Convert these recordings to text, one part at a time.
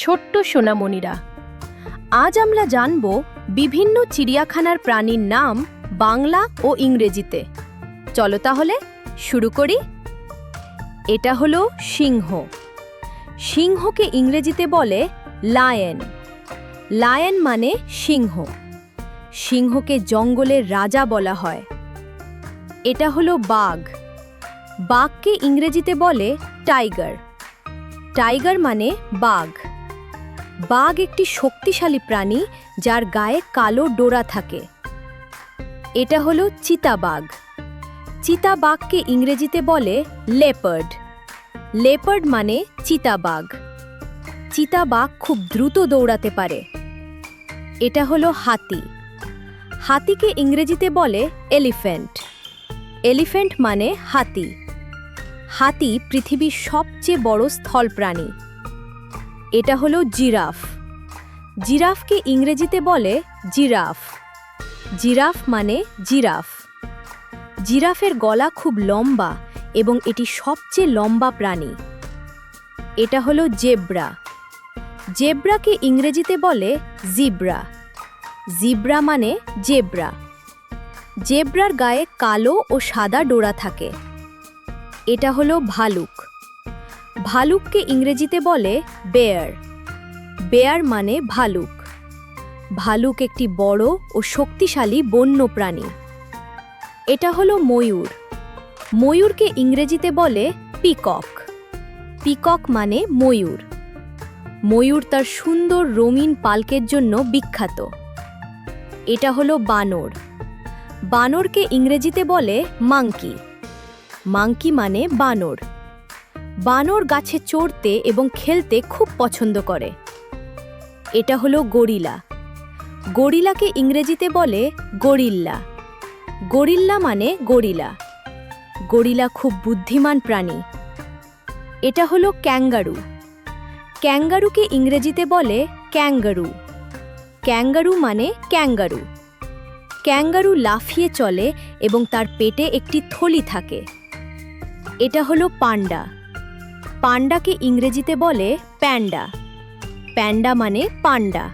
ছোট্ট সোনামণিরা, আজ আমরা জানব বিভিন্ন চিড়িয়াখানার প্রাণীর নাম বাংলা ও ইংরেজিতে। চলো তাহলে শুরু করি। এটা হলো সিংহ। সিংহকে ইংরেজিতে বলে লায়ন। লায়ন মানে সিংহ। সিংহকে জঙ্গলের রাজা বলা হয়। এটা হলো বাঘ। বাঘকে ইংরেজিতে বলে টাইগার। টাইগার মানে বাঘ। বাঘ একটি শক্তিশালী প্রাণী যার গায়ে কালো ডোরা থাকে। এটা হলো চিতাবাঘ। চিতাবাঘকে ইংরেজিতে বলে লেপার্ড। লেপার্ড মানে চিতাবাঘ। চিতাবাঘ খুব দ্রুত দৌড়াতে পারে। এটা হলো হাতি। হাতিকে ইংরেজিতে বলে এলিফ্যান্ট। এলিফ্যান্ট মানে হাতি। হাতি পৃথিবীর সবচেয়ে বড় স্থল প্রাণী। এটা হলো জিরাফ। জিরাফকে ইংরেজিতে বলে জিরাফ। জিরাফ মানে জিরাফ। জিরাফের গলা খুব লম্বা এবং এটি সবচেয়ে লম্বা প্রাণী। এটা হলো জেব্রা। জেব্রাকে ইংরেজিতে বলে জিব্রা। জিব্রা মানে জেব্রা। জেব্রার গায়ে কালো ও সাদা ডোরা থাকে। এটা হলো ভালুক। ভালুককে ইংরেজিতে বলে বেয়ার। বেয়ার মানে ভালুক। ভালুক একটি বড় ও শক্তিশালী বন্য প্রাণী। এটা হলো ময়ূর। ময়ূরকে ইংরেজিতে বলে পিকক। পিকক মানে ময়ূর। ময়ূর তার সুন্দর রঙিন পালকের জন্য বিখ্যাত। এটা হলো বানর। বানরকে ইংরেজিতে বলে মাংকি। মাংকি মানে বানর। বানর গাছে চড়তে এবং খেলতে খুব পছন্দ করে। এটা হলো গরিলা। গরিলাকে ইংরেজিতে বলে গরিল্লা। গরিল্লা মানে গরিলা। গরিলা খুব বুদ্ধিমান প্রাণী। এটা হলো ক্যাঙ্গারু। ক্যাঙ্গারুকে ইংরেজিতে বলে ক্যাঙ্গারু। ক্যাঙ্গারু মানে ক্যাঙ্গারু। ক্যাঙ্গারু লাফিয়ে চলে এবং তার পেটে একটি থলি থাকে। এটা হলো পান্ডা। পান্ডাকে ইংরেজিতে বলে প্যান্ডা। প্যান্ডা মানে পান্ডা।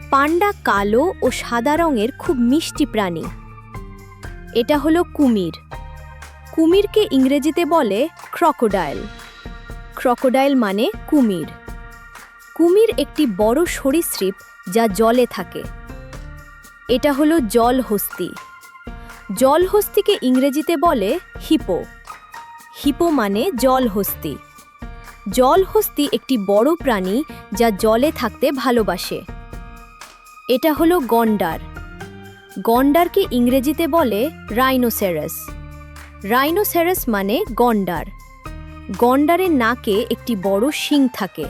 পান্ডা কালো ও সাদা রঙের খুব মিষ্টি প্রাণী। এটা হলো কুমির। কুমিরকে ইংরেজিতে বলে ক্রকোডাইল। ক্রকোডাইল মানে কুমির। কুমির একটি বড় সরীসৃপ যা জলে থাকে। এটা হলো জলহস্তী। জলহস্তীকে ইংরেজিতে বলে হিপো। হিপো মানে জলহস্তী। জলহস্তী একটি বড় প্রাণী যা জলে থাকতে ভালোবাসে। এটা হলো গন্ডার। গন্ডারকে ইংরেজিতে বলে রাইনোসেরাস। রাইনোসেরাস মানে গন্ডার। গন্ডারের নাকে একটি বড় শিং থাকে।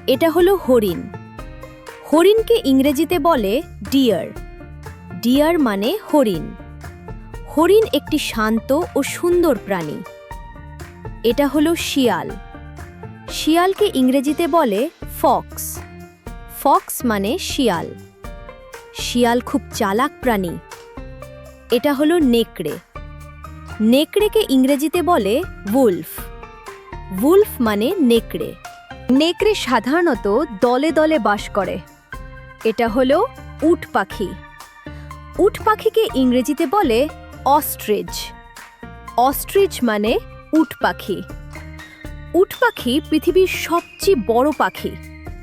এটা হলো হরিণ। হরিণকে ইংরেজিতে বলে ডিয়ার। ডিয়ার মানে হরিণ। হরিণ একটি শান্ত ও সুন্দর প্রাণী। এটা হলো শিয়াল। শিয়ালকে ইংরেজিতে বলে ফক্স। ফক্স মানে শিয়াল। শিয়াল খুব চালাক প্রাণী। এটা হলো নেকড়ে। নেকড়েকে ইংরেজিতে বলে উলফ। উলফ মানে নেকড়ে। নেকড়ে সাধারণত দলে দলে বাস করে। এটা হলো উট পাখি। উট পাখিকে ইংরেজিতে বলে অস্ট্রিচ। অস্ট্রিচ মানে উট পাখি। উট পাখি পৃথিবীর সবচেয়ে বড় পাখি,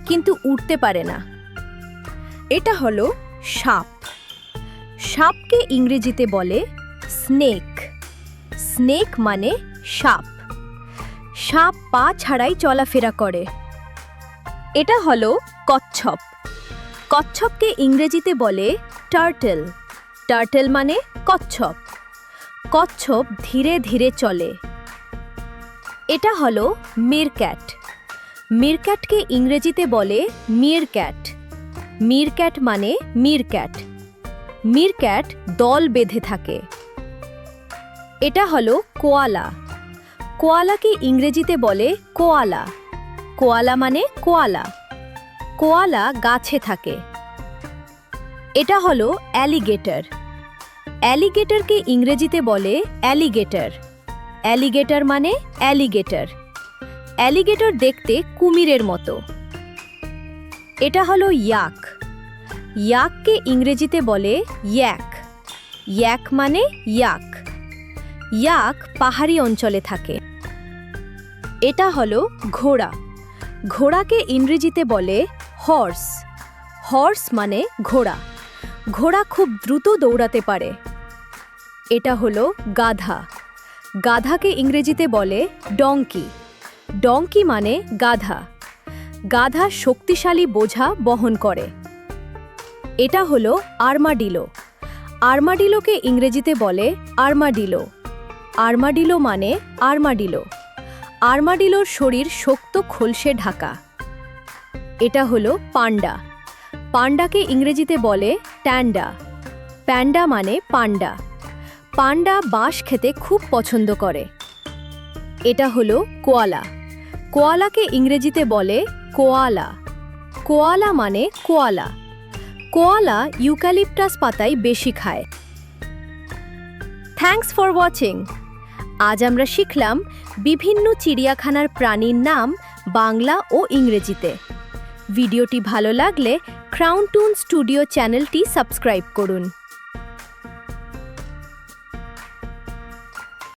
কিন্তু উড়তে পারে না। এটা হলো সাপ। সাপকে ইংরেজিতে বলে স্নেক। স্নেক মানে সাপ। সাপ পা ছাড়াই চলাফেরা করে। এটা হলো কচ্ছপ। কচ্ছপকে ইংরেজিতে বলে টার্টল। টার্টল মানে কচ্ছপ। কচ্ছপ ধীরে ধীরে চলে। এটা হলো মিরক্যাট। মিরক্যাটকে ইংরেজিতে বলে মিরক্যাট। মিরক্যাট মানে মিরক্যাট। মিরক্যাট দল বেঁধে থাকে। এটা হলো কোয়ালা। কোয়ালাকে ইংরেজিতে বলে কোয়ালা। কোয়ালা মানে কোয়ালা। কোয়ালা গাছে থাকে। এটা হলো অ্যালিগেটর। অ্যালিগেটরকে ইংরেজিতে বলে অ্যালিগেটর। অ্যালিগেটর মানে অ্যালিগেটর। অ্যালিগেটর দেখতে কুমিরের মতো। এটা হলো ইয়াক। ইয়াককে ইংরেজিতে বলে ইয়াক। ইয়াক মানে ইয়াক। ইয়াক পাহাড়ি অঞ্চলে থাকে। এটা হলো ঘোড়া। ঘোড়াকে ইংরেজিতে বলে হর্স। হর্স মানে ঘোড়া। ঘোড়া খুব দ্রুত দৌড়াতে পারে। এটা হলো গাধা। গাধাকে ইংরেজিতে বলে ডঙ্কি। ডঙ্কি মানে গাধা। গাধা শক্তিশালী বোঝা বহন করে। এটা হলো আর্মাডিলো। আর্মাডিলোকে ইংরেজিতে বলে আর্মাডিলো। আর্মাডিলো মানে আর্মাডিলো। আর্মাডিলোর শরীর শক্ত খোলসে ঢাকা। এটা হলো পান্ডা। পান্ডাকে ইংরেজিতে বলে ট্যান্ডা। প্যান্ডা মানে পান্ডা। পান্ডা বাঁশ খেতে খুব পছন্দ করে। এটা হলো কোয়ালা। কোয়ালাকে ইংরেজিতে বলে কোয়ালা। কোয়ালা মানে কোয়ালা। কোয়ালা ইউক্যালিপটাস পাতাই বেশি খায়। Thanks for watching. আজ আমরা শিখলাম বিভিন্ন চিড়িয়াখানার প্রাণীর নাম বাংলা ও ইংরেজিতে। ভিডিওটি ভালো লাগলে ক্রাউন টুন স্টুডিও চ্যানেলটি সাবস্ক্রাইব করুন।